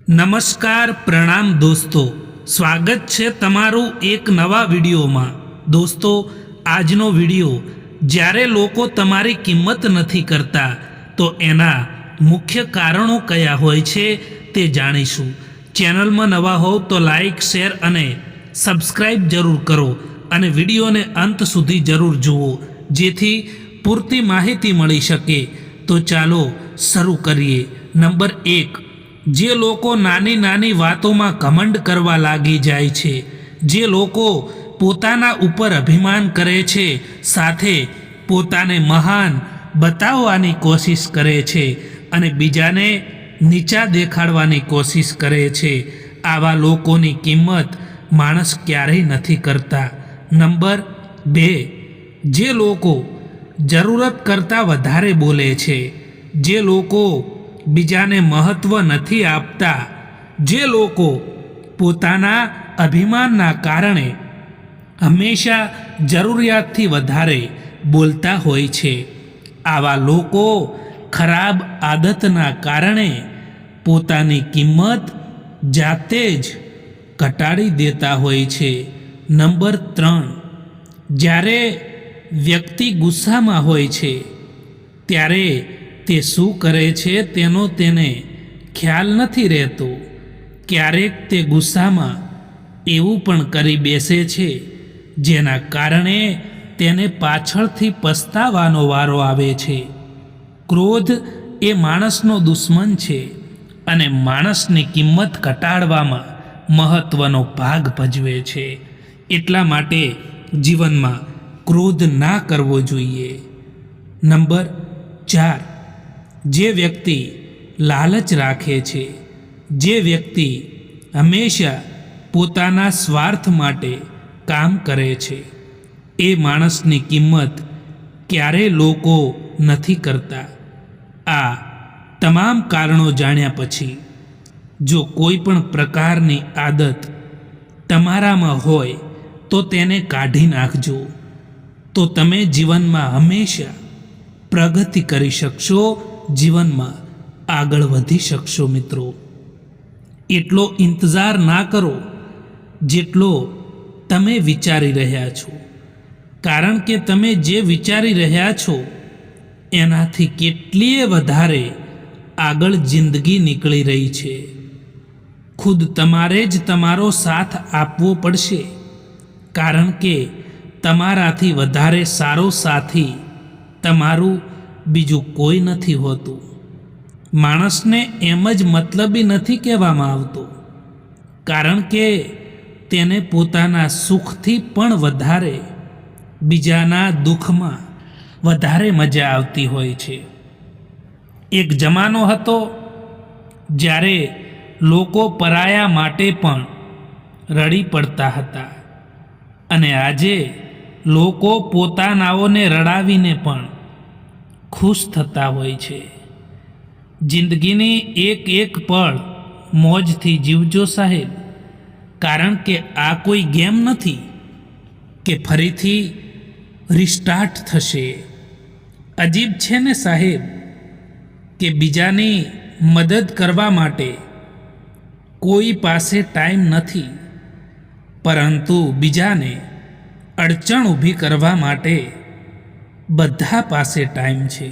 નમસ્કાર પ્રણામ દોસ્તો, સ્વાગત છે તમારું એક નવા વિડીયોમાં। દોસ્તો, આજનો વિડીયો જ્યારે લોકો તમારી કિંમત નથી કરતા તો એના મુખ્ય કારણો કયા હોય છે તે જાણીશું। ચેનલમાં નવા હોવ તો લાઈક, શેર અને સબસ્ક્રાઈબ જરૂર કરો અને વિડીયોને અંત સુધી જરૂર જુઓ જેથી પૂરતી માહિતી મળી શકે। તો ચાલો શરૂ કરીએ। નંબર 1, જે લોકો નાની નાની વાતોમાં ઘમંડ કરવા લાગી જાય છે, જે લોકો પોતાના ઉપર અભિમાન કરે છે, સાથે પોતાને મહાન બતાવવાની કોશિશ કરે છે અને બીજાને નીચા દેખાડવાની કોશિશ કરે છે, આવા લોકોની કિંમત માણસ ક્યારેય નથી કરતા। નંબર 2, જે લોકો જરૂરત કરતાં વધારે બોલે છે, જે લોકો બીજાને મહત્ત્વ નથી આપતા, જે લોકો પોતાના અભિમાનના કારણે હંમેશા જરૂરિયાતથી વધારે બોલતા હોય છે, આવા લોકો ખરાબ આદતના કારણે પોતાની કિંમત જાતે જ ઘટાડી દેતા હોય છે। નંબર 3, જ્યારે વ્યક્તિ ગુસ્સામાં હોય છે ત્યારે તે શું કરે છે તેનો તેને ખ્યાલ નથી રહેતો। ક્યારેક તે ગુસ્સામાં એવું પણ કરી બેસે છે જેના કારણે તેને પાછળથી પસ્તાવાનો વારો આવે છે। ક્રોધ એ માણસનો દુશ્મન છે અને માણસની કિંમત ઘટાડવામાં મહત્ત્વનો ભાગ ભજવે છે, એટલા માટે જીવનમાં ક્રોધ ના કરવો જોઈએ। નંબર 4, જે વ્યક્તિ લાલચ રાખે છે, જે વ્યક્તિ હંમેશા પોતાના સ્વાર્થ માટે કામ કરે છે, એ માણસની કિંમત ક્યારેય લોકો નથી કરતા। આ તમામ કારણો જાણ્યા પછી જો કોઈ પણ પ્રકારની આદત તમારામાં હોય તો તેને કાઢી નાખજો, તો તમે જીવનમાં હંમેશા પ્રગતિ કરી શકશો, જીવનમાં આગળ વધી શકશો। મિત્રો, એટલો ઇંતજાર ના કરો જેટલો તમે વિચારી રહ્યા છો, કારણ કે તમે જે વિચારી રહ્યા છો એનાથી કેટલીય વધારે આગળ જિંદગી નીકળી રહી છે। ખુદ તમારે જ તમારો સાથ આપવો પડશે, કારણ કે તમારાથી વધારે સારો સાથી તમારું બીજું કોઈ નથી હોતું। માણસને એમ જ મતલબી નથી કહેવામાં આવતો, કારણ કે તેને પોતાના સુખથી પણ વધારે બીજાના દુઃખમાં વધારે મજા આવતી હોય છે। એક જમાનો હતો જ્યારે લોકો પરાયા માટે પણ રડી પડતા હતા અને આજે લોકો પોતાનાઓને રડાવીને પણ ખુશ થતા હોય છે। જિંદગીની એક એક પળ મોજથી જીવજો સાહેબ, કારણ કે આ કોઈ ગેમ નથી કે ફરીથી રિસ્ટાર્ટ થશે। અજીબ છે ને સાહેબ કે બીજાની મદદ કરવા માટે કોઈ પાસે ટાઈમ નથી, પરંતુ બીજાને અડચણ ઊભી કરવા માટે બધા પાસે ટાઈમ છે।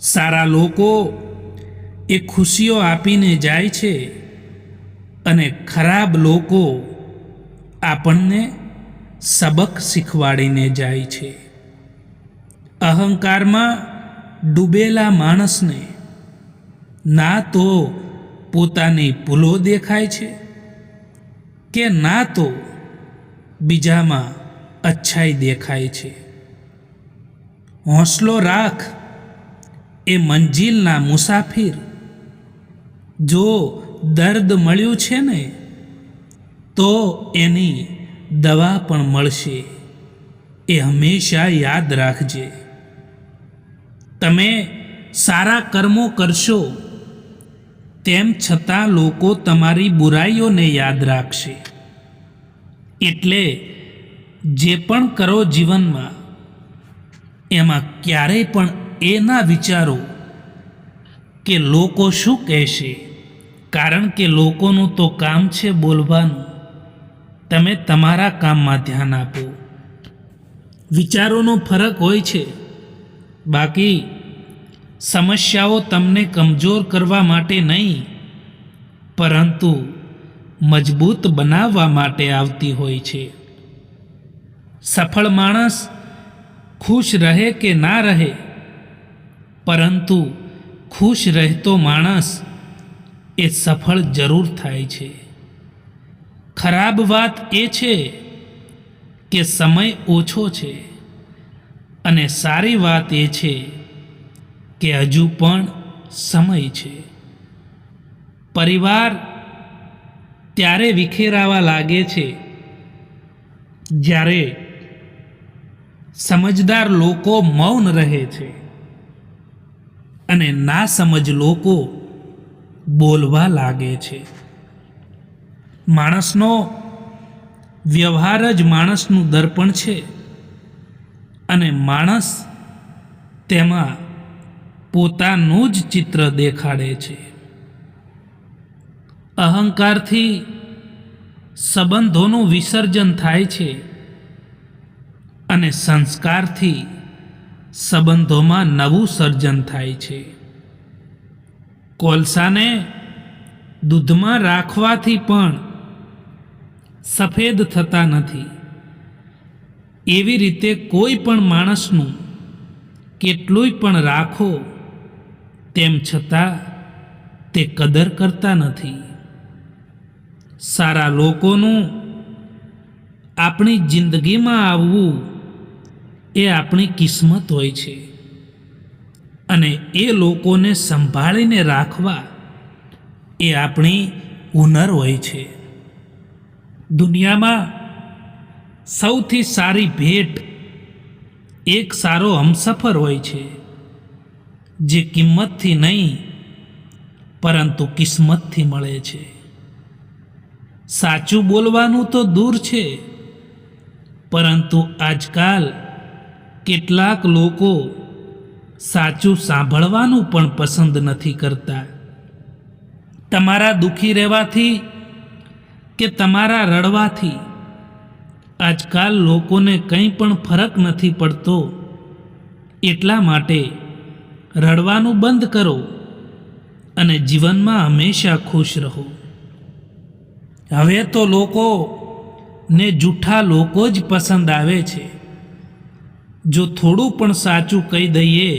સારા લોકો એ ખુશીઓ આપીને જાય છે અને ખરાબ લોકો આપણને સબક શીખવાડીને જાય છે। અહંકારમાં ડૂબેલા માણસને ના તો પોતાની ભૂલો દેખાય છે કે ના તો બીજામાં અચ્છાઈ દેખાય છે। હોંસલો રાખ એ મંજિલના મુસાફિર, જો દર્દ મળ્યું છે ને તો એની દવા પણ મળશે, એ હંમેશા યાદ રાખજે। તમે સારા કર્મો કરશો તેમ છતાં લોકો તમારી બુરાઈઓને યાદ રાખશે, એટલે જે પણ કરો જીવનમાં એમાં ક્યારેય પણ એ ના વિચારો કે લોકો શું કહેશે કારણ કે લોકોનું તો કામ છે બોલવાનું. તમે તમારા કામમાં ધ્યાન આપો. વિચારોનો ફરક હોય છે, બાકી સમસ્યાઓ તમને કમજોર કરવા માટે નહીં, પરંતુ મજબૂત બનાવવા માટે આવતી હોય છે. સફળ માણસ ખુશ રહે કે ના રહે, પરંતુ ખુશ રહેતો માણસ એ સફળ જરૂર થાય છે. ખરાબ વાત એ છે કે સમય ઓછો છે, અને સારી વાત એ છે કે હજુ પણ સમય છે. પરિવાર ત્યારે વિખેરાવા લાગે છે જ્યારે સમજદાર લોકો મૌન રહે છે અને નાસમજ લોકો બોલવા લાગે છે. માણસનો વ્યવહાર જ માણસનું દર્પણ છે, અને માણસ તેમાં પોતાનું જ ચિત્ર દેખાડે છે. અહંકારથી સંબંધોનું વિસર્જન થાય છે, અને સંસ્કારથી સંબંધોમાં નવું સર્જન થાય છે. કોલસાને દૂધમાં રાખવાથી પણ સફેદ થતા નથી. એવી રીતે કોઈ પણ માણસનું કેટલુંય પણ રાખો, તેમ છતાં તે કદર કરતા નથી. સારા લોકોનું આપણી જિંદગીમાં આવવું એ આપણી કિસ્મત હોય છે, અને એ લોકોને સંભાળીને રાખવા એ આપણી હુનર હોય છે. દુનિયામાં સૌથી સારી ભેટ એક સારો હમસફર હોય છે, જે કિંમતથી નહીં પરંતુ કિસ્મતથી મળે છે. સાચું બોલવાનું તો દૂર છે, પરંતુ આજકાલ કેટલાક લોકો સાચું સાંભળવાનું પણ પસંદ નથી કરતા. તમારા દુઃખી રહેવાથી કે તમારા રડવાથી આજકાલ લોકોને કંઈ પણ ફરક નથી પડતો. એટલા માટે રડવાનું બંધ કરો અને જીવનમાં હંમેશા ખુશ રહો. હવે તો લોકોને જૂઠા લોકો જ પસંદ આવે છે. જો થોડું પણ સાચું કહી દઈએ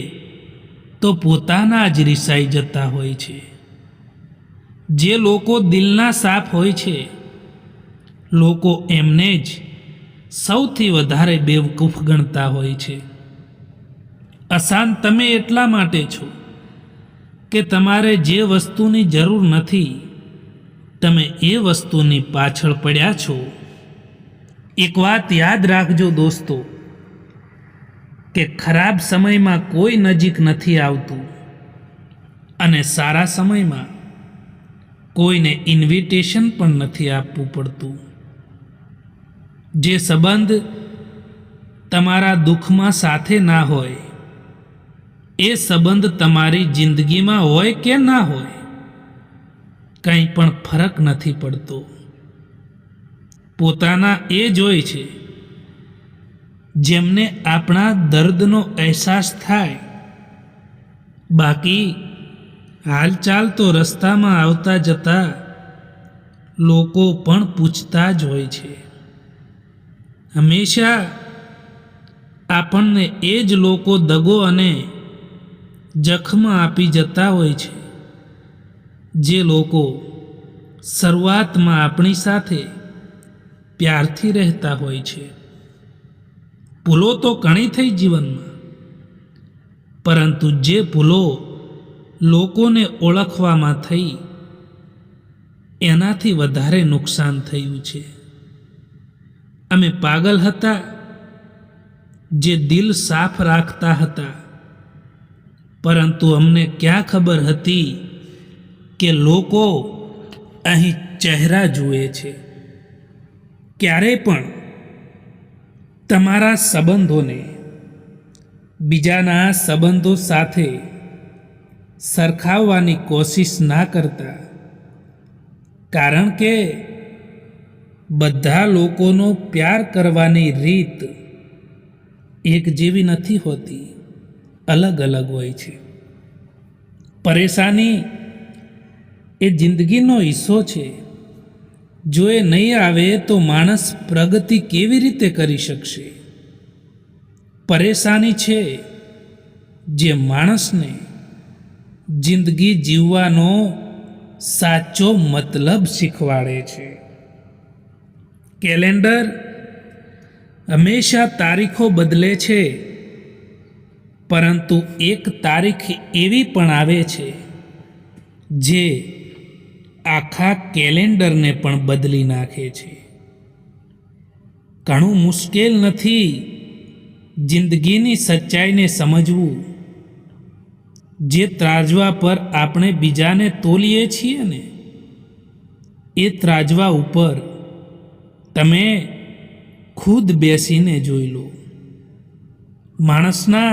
તો પોતાના જ રિસાઈ જતા હોય છે. જે લોકો દિલના સાફ હોય છે, લોકો એમને જ સૌથી વધારે બેવકૂફ ગણતા હોય છે. અશાંત તમે એટલા માટે છો કે તમારે જે વસ્તુની જરૂર નથી, તમે એ વસ્તુની પાછળ પડ્યા છો. એક વાત યાદ રાખજો દોસ્તો, કે ખરાબ સમયમાં કોઈ નજીક નથી આવતું, અને સારા સમયમાં કોઈને ઇન્વિટેશન પણ નથી આપવું પડતું. જે સંબંધ તમારા દુઃખમાં સાથે ના હોય, એ સંબંધ તમારી જિંદગીમાં હોય કે ના હોય, કંઈ પણ ફરક નથી પડતો. પોતાના એ જ હોય છે જેમને આપણા દર્દનો અહેસાસ થાય. બાકી હાલચાલ તો રસ્તામાં આવતા જતા લોકો પણ પૂછતા જ હોય છે. હંમેશા આપણને એ જ લોકો દગો અને જખમ આપી જતા હોય છે, જે લોકો શરૂઆતમાં આપણી સાથે પ્યારથી રહેતા હોય છે. ભૂલો તો ઘણી થઈ જીવનમાં, પરંતુ જે ભૂલો લોકોને ઓળખવામાં થઈ, એનાથી વધારે નુકસાન થયું છે. અમે પાગલ હતા જે દિલ સાફ રાખતા હતા, પરંતુ અમને ક્યાં ખબર હતી કે લોકો અહીં ચહેરા જુએ છે. ક્યારેય પણ તમારા સંબંધોને બીજાના સંબંધો સાથે સરખાવવાની કોશિશ ના કરતા. કારણ કે બધા લોકોનો પ્યાર કરવાની રીત એક જેવી નથી હોતી, અલગ અલગ હોય છે. પરેશાની એ જિંદગીનો હિસ્સો છે. જો એ નહીં આવે તો માણસ પ્રગતિ કેવી રીતે કરી શકશે? પરેશાની છે જે માણસને જિંદગી જીવવાનો સાચો મતલબ શીખવાડે છે. કેલેન્ડર હંમેશા તારીખો બદલે છે, પરંતુ એક તારીખ એવી પણ આવે છે જે આખા કેલેન્ડરને પણ બદલી નાખે છે. ઘણું મુશ્કેલ નથી જિંદગીની સચ્ચાઈને સમજવું. જે ત્રાજવા પર આપણે બીજાને તોલીએ છીએ ને, એ ત્રાજવા ઉપર તમે ખુદ બેસીને જોઈ લો. માણસના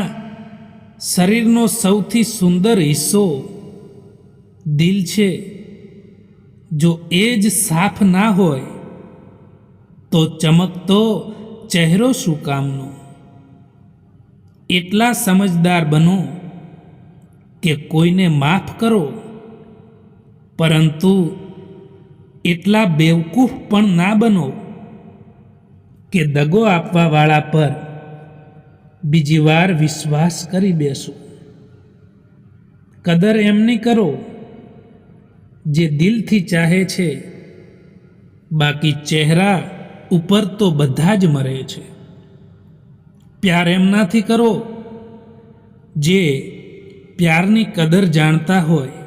શરીરનો સૌથી સુંદર હિસ્સો દિલ છે. જો એ જ સાફ ના હોય તો ચમકતો ચહેરો શું કામનો? એટલા સમજદાર બનો કે કોઈને માફ કરો, પરંતુ એટલા બેવકૂફ પણ ના બનો કે દગો આપવાવાળા પર બીજી વાર વિશ્વાસ કરી બેસો. કદર એમની કરો જે દિલથી ચાહે છે, બાકી ચહેરા ઉપર તો બધા જ મરે છે. પ્યાર એમનાથી કરો જે પ્યારની કદર જાણતા હોય,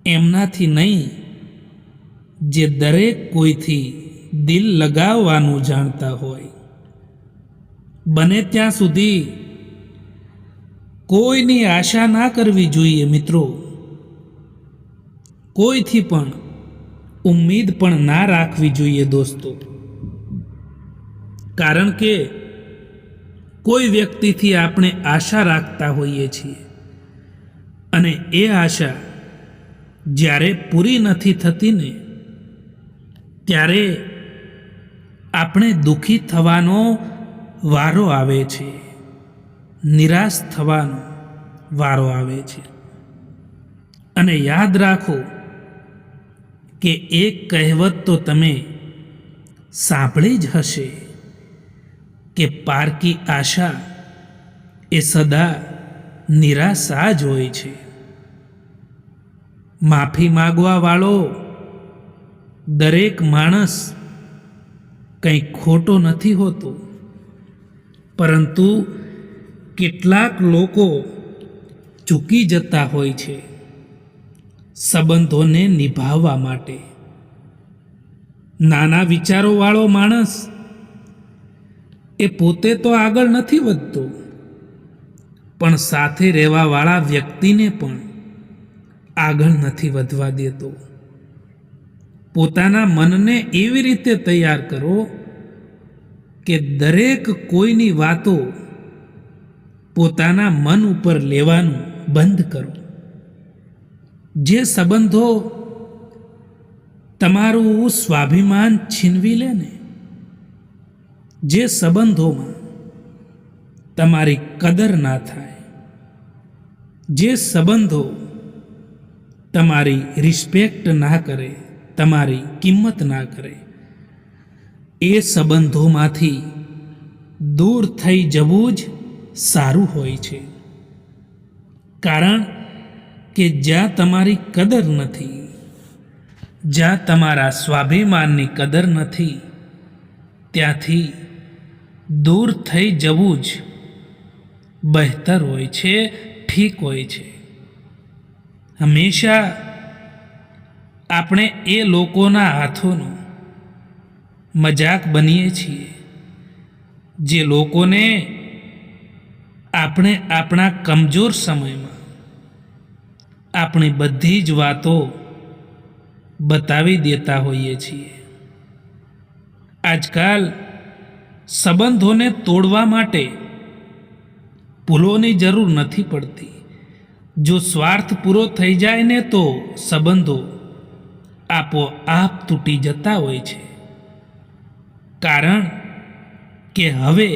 એમનાથી નહીં જે દરેક કોઈથી દિલ લગાવવાનું જાણતા હોય. બને ત્યાં સુધી કોઈની આશા ના કરવી જોઈએ મિત્રો. કોઈથી પણ ઉમ્મીદ પણ ના રાખવી જોઈએ દોસ્તો. કારણ કે કોઈ વ્યક્તિથી આપણે આશા રાખતા હોઈએ છીએ, અને એ આશા જ્યારે પૂરી નથી થતી ને, ત્યારે આપણે દુઃખી થવાનો વારો આવે છે, નિરાશ થવાનો વારો આવે છે. અને યાદ રાખો કે એક કહેવત તો તમે સાંભળી જ હશે કે પારકી આશા એ સદા નિરાશા જ હોય છે. માફી માગવા વાળો દરેક માણસ કંઈ ખોટો નથી હોતો, પરંતુ કેટલાક લોકો ચૂકી જતા હોય છે સંબંધોને નિભાવવા માટે. નાના વિચારોવાળો માણસ એ પોતે તો આગળ નથી વધતો, પણ સાથે રહેવાવાળા વ્યક્તિને પણ આગળ નથી વધવા દેતો. પોતાના મનને એવી રીતે તૈયાર કરો કે દરેક કોઈની વાતો પોતાના મન ઉપર લેવાનું બંધ કરો. જે સંબંધો તમારું સ્વાભિમાન છીનવી લે ને, જે સંબંધોમાં તમારી કદર ના થાય, જે સંબંધો તમારી રિસ્પેક્ટ ના કરે, તમારી કિંમત ના કરે, એ સંબંધોમાંથી દૂર થઈ જવું જ સારું હોય છે. કારણ કે જ્યાં તમારી કદર નથી, જ્યાં તમારા સ્વાભિમાનની કદર નથી, ત્યાંથી દૂર થઈ જવું જ બહેતર હોય છે, ઠીક હોય છે. હંમેશા આપણે એ લોકોના હાથોનો મજાક બનીએ છીએ જે લોકોને આપણે આપણા કમજોર સમયમાં આપણી બધી જ વાતો બતાવી દેતા હોઈએ છીએ. આજકાલ સંબંધોને તોડવા માટે ભૂલોની જરૂર નથી પડતી. જો સ્વાર્થ પૂરો થઈ જાય ને, તો સંબંધો આપોઆપ તૂટી જતા હોય છે, કારણ કે હવે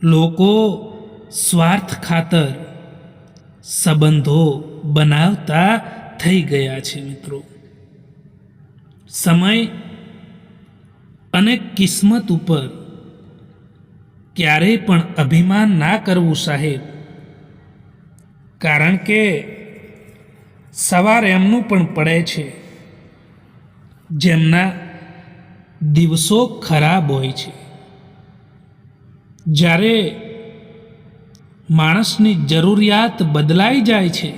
લોકો સ્વાર્થ ખાતર સંબંધો બનાવતા થઈ ગયા છે. મિત્રો, સમય અને કિસ્મત ઉપર ક્યારેય પણ અભિમાન ના કરવું સાહેબ, કારણ કે સવાર એમનું પણ પડે છે જેમના દિવસો ખરાબ હોય છે. જ્યારે માણસની જરૂરિયાત બદલાઈ જાય છે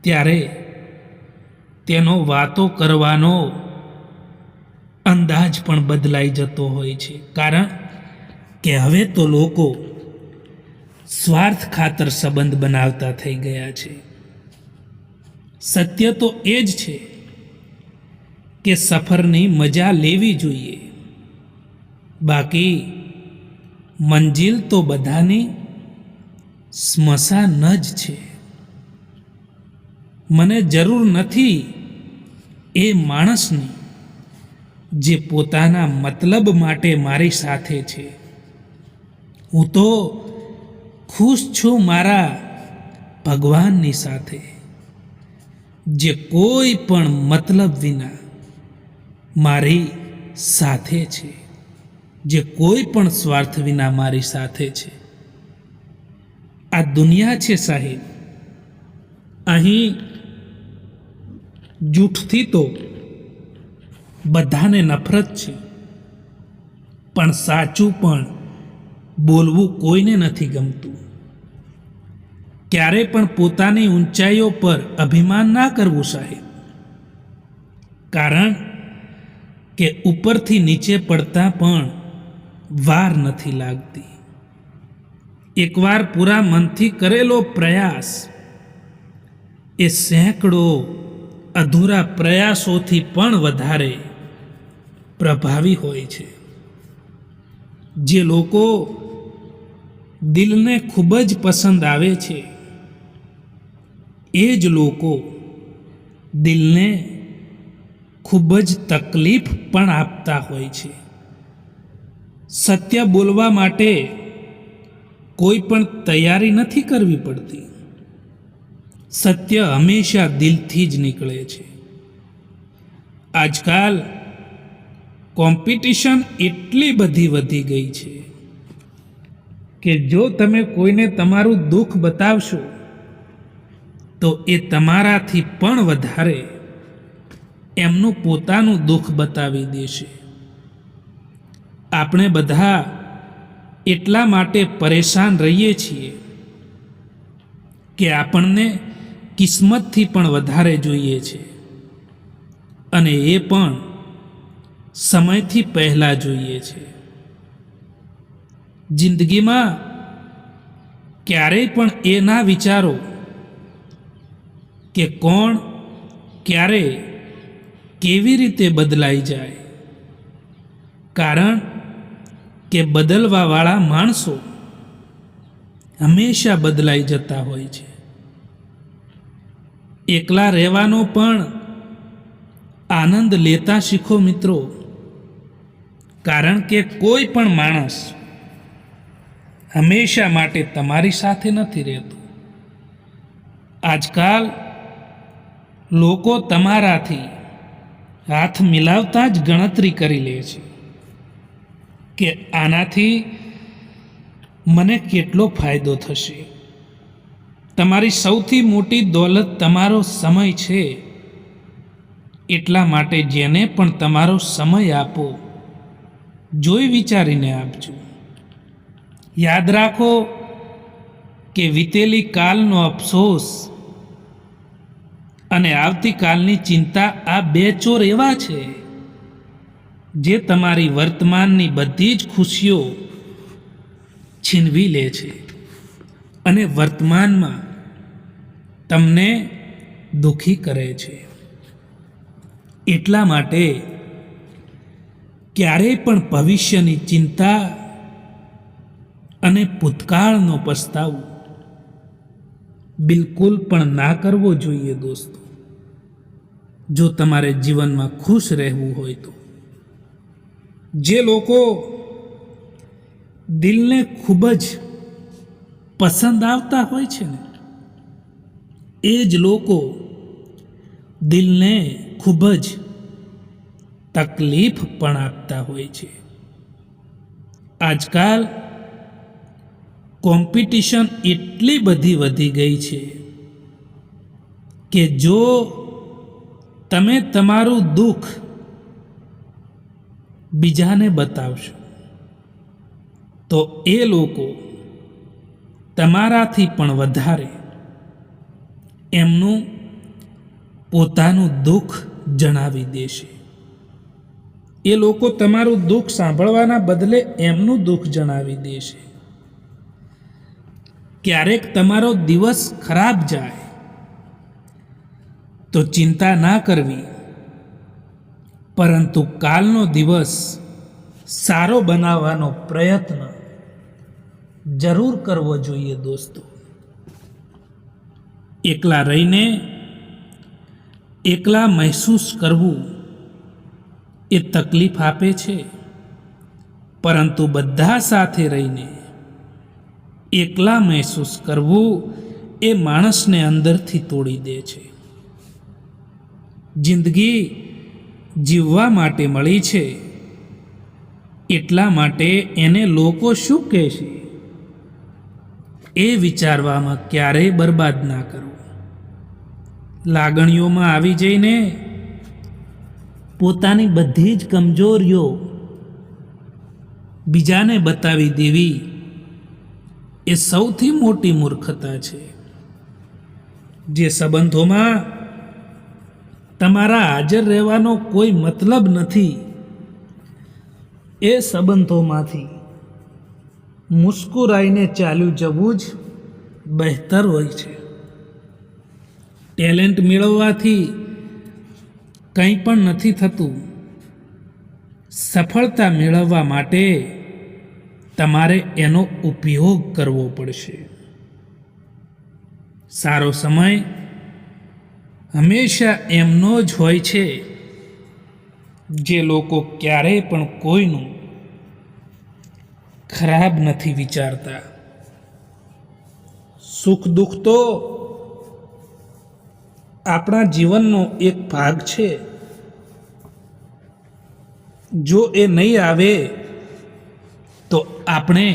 ત્યારે તેનો વાતો કરવાનો અંદાજ પણ બદલાઈ જતો હોય છે, કારણ કે હવે તો લોકો સ્વાર્થ ખાતર સંબંધ બનાવતા થઈ ગયા છે. સત્ય તો એ જ છે કે સફરની મજા લેવી જોઈએ, બાકી મંજિલ તો બધાની સ્મશાન જ છે. મને જરૂર નથી એ માણસની જે પોતાના મતલબ માટે મારી સાથે છે. હું તો ખુશ છું મારા ભગવાનની સાથે, જે કોઈ પણ મતલબ વિના મારી સાથે છે, જે કોઈ પણ સ્વાર્થ વિના મારી સાથે છે. આ દુનિયા છે સાહેબ, અહીં જૂઠથી તો બધાને નફરત છે, પણ સાચું પણ બોલવું કોઈને નથી ગમતું. ક્યારે પણ પોતાની ઊંચાઈઓ પર અભિમાન ના કરવું સાહેબ, કારણ કે ઉપરથી નીચે પડતા પણ વાર નથી લાગતી. એકવાર પૂરા મનથી કરેલો પ્રયાસ એ સેંકડો અધૂરા પ્રયાસોથી પણ વધારે પ્રભાવી હોય છે. જે લોકો દિલને ખૂબ જ પસંદ આવે છે, એ જ લોકો દિલને ખૂબ જ તકલીફ પણ આપતા હોય છે. સત્ય બોલવા માટે કોઈ પણ તૈયારી નથી કરવી પડતી. સત્ય હંમેશા દિલથી જ નીકળે છે. આજકાલ કોમ્પિટિશન એટલી બધી વધી ગઈ છે કે જો તમે કોઈને તમારું દુઃખ બતાવશો તો એ તમારાથી પણ વધારે એમનું પોતાનું દુઃખ બતાવી દેશે. આપણે બધા એટલા માટે પરેશાન રહીએ છીએ કે આપણને કિસ્મતથી પણ વધારે જોઈએ છે, અને એ પણ સમયથી પહેલાં જોઈએ છે. જિંદગીમાં ક્યારેય પણ એ ના વિચારો કે કોણ ક્યારે કેવી રીતે બદલાઈ જાય, કારણ કે બદલવાવાળા માણસો હંમેશા બદલાઈ જતા હોય છે. એકલા રહેવાનો પણ આનંદ લેતા શીખો મિત્રો, કારણ કે કોઈ પણ માણસ હંમેશા માટે તમારી સાથે નથી રહેતું. આજકાલ લોકો તમારાથી હાથ મિલાવતા જ ગણતરી કરી લે છે કે આનાથી મને કેટલો ફાયદો થશે. તમારી સૌથી મોટી દોલત તમારો સમય છે, એટલા માટે જેને પણ તમારો સમય આપો, જોઈ વિચારીને આપજો. યાદ રાખો કે વીતેલી કાલનો અફસોસ અને આવતીકાલની ચિંતા આ બે ચોર એવા છે જે તમારી વર્તમાનની બધી જ ખુશીઓ છીનવી લે છે અને વર્તમાનમાં તમને દુઃખી કરે છે. એટલા માટે ક્યારેય પણ ભવિષ્યની ચિંતા અને ભૂતકાળનો પસ્તાવો બિલકુલ પણ ના કરવો જોઈએ દોસ્તો. જો તમારે જીવનમાં ખુશ રહેવું હોય તો. જે લોકો દિલને ખૂબ જ પસંદ આવતા હોય છે ને, એ જ લોકો દિલને ખૂબ જ તકલીફ પણ આપતા હોય છે. આજકાલ કોમ્પિટિશન એટલી બધી વધી ગઈ છે કે જો તમે તમારું દુઃખ બીજાને બતાવશો તો એ લોકો તમારાથી પણ વધારે એમનું પોતાનું દુઃખ જણાવી દેશે. એ લોકો તમારું દુઃખ સાંભળવાના બદલે એમનું દુઃખ જણાવી દેશે. ક્યારેક તમારો દિવસ ખરાબ જાય તો ચિંતા ના કરવી, પરંતુ કાલનો દિવસ સારો બનાવવાનો પ્રયત્ન જરૂર કરવો જોઈએ દોસ્તો. એકલા રહીને એકલા મહેસૂસ કરવું એ તકલીફ આપે છે, પરંતુ બધા સાથે રહીને એકલા મહેસૂસ કરવું એ માણસને અંદરથી તોડી દે છે. જિંદગી જીવવા માટે મળી છે, એટલા માટે એને લોકો શું કહેશે એ વિચારવામાં ક્યારેય બરબાદ ના કરો. લાગણીઓમાં આવી જઈને પોતાની બધી જ કમજોરીઓ બીજાને બતાવી દેવી એ સૌથી મોટી મૂર્ખતા છે. જે સંબંધોમાં તમારા હાજર રહેવાનો કોઈ મતલબ નથી, એ સંબંધોમાંથી મુસ્કુરાઈને ચાલ્યું જવું જ બહેતર હોય છે. ટેલેન્ટ મેળવવાથી કંઈ પણ નથી થતું. સફળતા મેળવવા માટે તમારે એનો ઉપયોગ કરવો પડશે. સારો સમય હંમેશા એમનો જ હોય છે જે લોકો ક્યારેય પણ કોઈનું ખરાબ નથી વિચારતા. સુખ દુઃખ તો આપણા જીવનનો એક ભાગ છે. જો એ નહીં આવે તો આપણે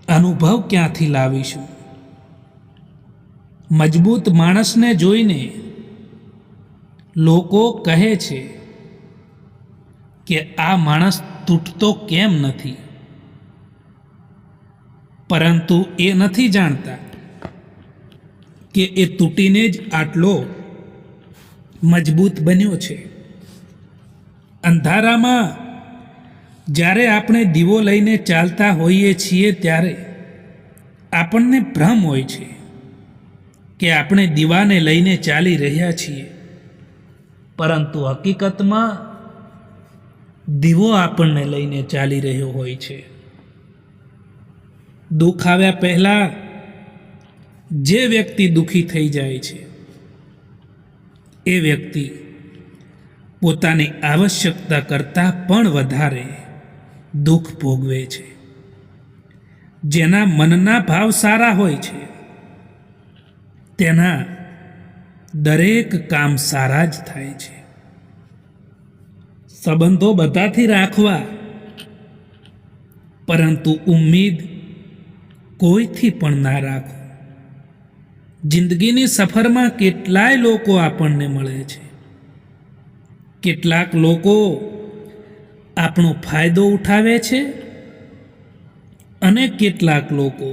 અનુભવ ક્યાંથી લાવીશું? મજબૂત માણસને જોઈને લોકો કહે છે કે આ માણસ તૂટતો કેમ નથી, પરંતુ એ નથી જાણતા કે એ તૂટીને જ આટલો મજબૂત બન્યો છે. અંધારામાં જ્યારે આપણે દીવો લઈને ચાલતા હોઈએ છીએ ત્યારે આપણને ભ્રમ હોય છે કે આપણે દીવાને લઈને ચાલી રહ્યા છીએ, પરંતુ હકીકતમાં દીવો આપણને લઈને ચાલી રહ્યો હોય છે. દુઃખ આવ્યા પહેલા જે વ્યક્તિ દુઃખી થઈ જાય છે એ વ્યક્તિ પોતાની આવશ્યકતા કરતાં પણ વધારે દુઃખ ભોગવે છે. જેના મનના ભાવ સારા હોય છે તેના દરેક કામ સારા જ થાય છે. સંબંધો બધાથી રાખવા, પરંતુ ઉમ્મીદ કોઈથી પણ ના રાખો. જિંદગીની સફરમાં કેટલાય લોકો આપણને મળે છે. કેટલાક લોકો આપણો ફાયદો ઉઠાવે છે અને કેટલાક લોકો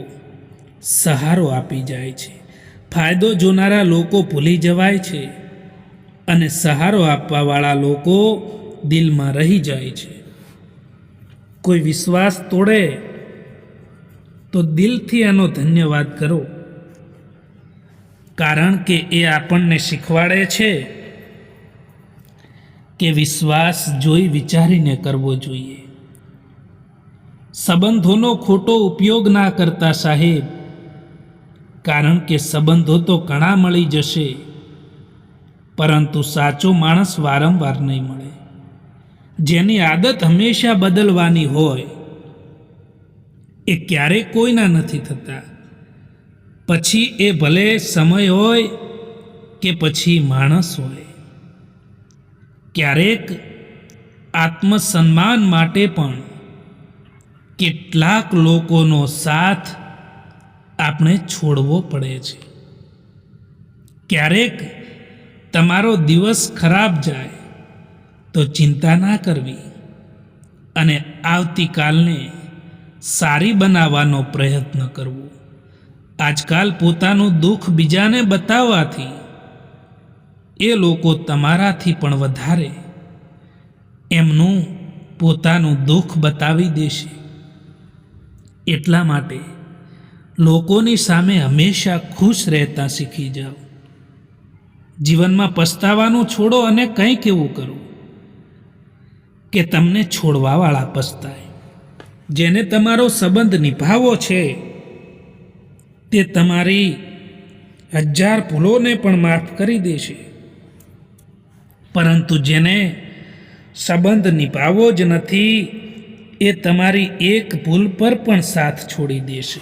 સહારો આપી જાય છે. ફાયદો જોનારા લોકો ભૂલી જવાય છે અને સહારો આપવાવાળા લોકો દિલમાં રહી જાય છે. કોઈ વિશ્વાસ તોડે તો દિલથી એનો ધન્યવાદ કરો, કારણ કે એ આપણને શીખવાડે છે કે વિશ્વાસ જોઈ વિચારીને કરવો જોઈએ. સંબંધોનો ખોટો ઉપયોગ ના કરતા સાહેબ, કારણ કે સંબંધો તો ઘણા મળી જશે, પરંતુ સાચો માણસ વારંવાર નહીં મળે. જેની આદત હંમેશા બદલવાની હોય એ ક્યારેય કોઈના નથી થતા. પછી એ ભલે સમય હોય કે પછી માણસ હોય. ક્યારેક આત્મસન્માન માટે પણ કેટલાક લોકોનો સાથ આપણે છોડવો પડે છે. ક્યારેક તમારો દિવસ ખરાબ જાય તો ચિંતા ના કરવી અને આવતીકાલને સારી બનાવવાનો પ્રયત્ન કરવો. આજકાલ પોતાનું દુઃખ બીજાને બતાવવાથી એ લોકો તમારાથી પણ વધારે એમનું પોતાનું દુઃખ બતાવી દેશે. એટલા માટે લોકોની સામે હંમેશા ખુશ રહેતા શીખી જાઓ. જીવનમાં પસ્તાવાનું છોડો અને કંઈક એવું કરો કે તમને છોડવાવાળા પસ્તાય. જેને તમારો સંબંધ નિભાવવો છે તે તમારી 1000 ભૂલોને પણ માફ કરી દેશે, પરંતુ જેને સંબંધ નિભાવવો જ નથી એ તમારી એક ભૂલ પર પણ સાથ છોડી દેશે.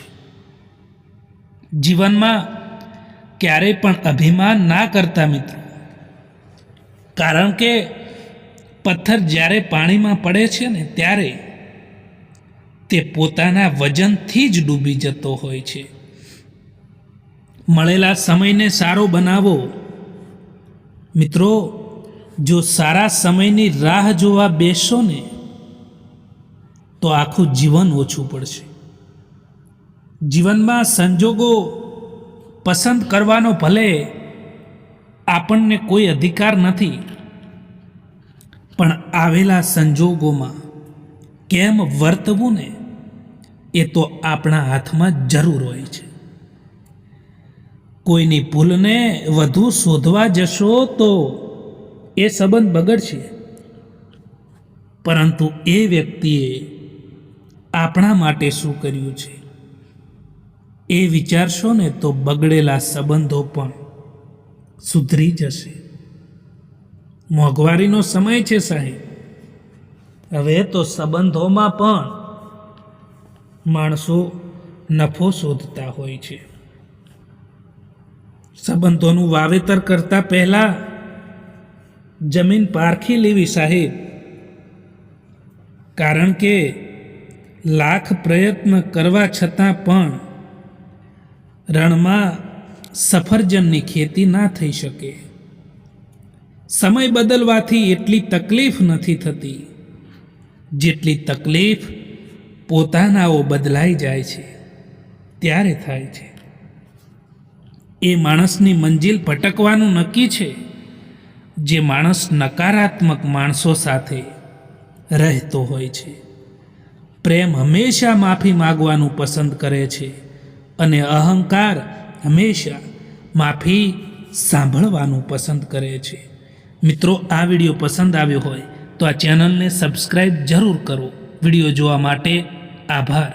જીવનમાં ક્યારેય પણ અભિમાન ના કરતા મિત્રો, કારણ કે પથ્થર જ્યારે પાણીમાં પડે છે ને ત્યારે તે પોતાના વજનથી જ ડૂબી જતો હોય છે. મળેલા સમયને સારો બનાવો. મિત્રો, જો સારા સમયની રાહ જોવા બેસો ને તો આખું જીવન ઓછું પડશે. જીવનમાં સંજોગો પસંદ કરવાનો ભલે આપણને કોઈ અધિકાર નથી, પણ આવેલા સંજોગોમાં કેમ વર્તવું ને એ તો આપણા હાથમાં જરૂર હોય છે. કોઈની ભૂલને વધુ શોધવા જશો તો એ સંબંધ બગડશે, પરંતુ એ વ્યક્તિએ આપણા માટે શું કર્યું છે એ વિચારશો ને તો બગડેલા સંબંધો પણ સુધરી જશે. મોંઘવારીનો સમય છે સાહેબ. હવે તો સંબંધોમાં પણ માણસો નફો શોધતા હોય છે. સંબંધોનું વાવેતર કરતા પહેલા જમીન પારખી લેવી સાહેબ, કારણ કે લાખ પ્રયત્ન કરવા છતાં પણ રણમાં સફરજનની ખેતી ના થઈ શકે. સમય બદલવાથી એટલી તકલીફ નથી થતી જેટલી તકલીફ પોતાનાઓ બદલાઈ જાય છે ત્યારે થાય છે. એ માણસની મંજિલ ભટકવાનું નક્કી છે જે માણસ નકારાત્મક માણસો સાથે રહેતો હોય છે. પ્રેમ હંમેશા માફી માગવાનું પસંદ કરે છે અને અહંકાર હંમેશા માફી સાંભળવાનું પસંદ કરે છે. મિત્રો, આ વિડીયો પસંદ આવ્યો હોય તો આ ચેનલને સબસ્ક્રાઈબ જરૂર કરો. વિડીયો જોવા માટે આભાર.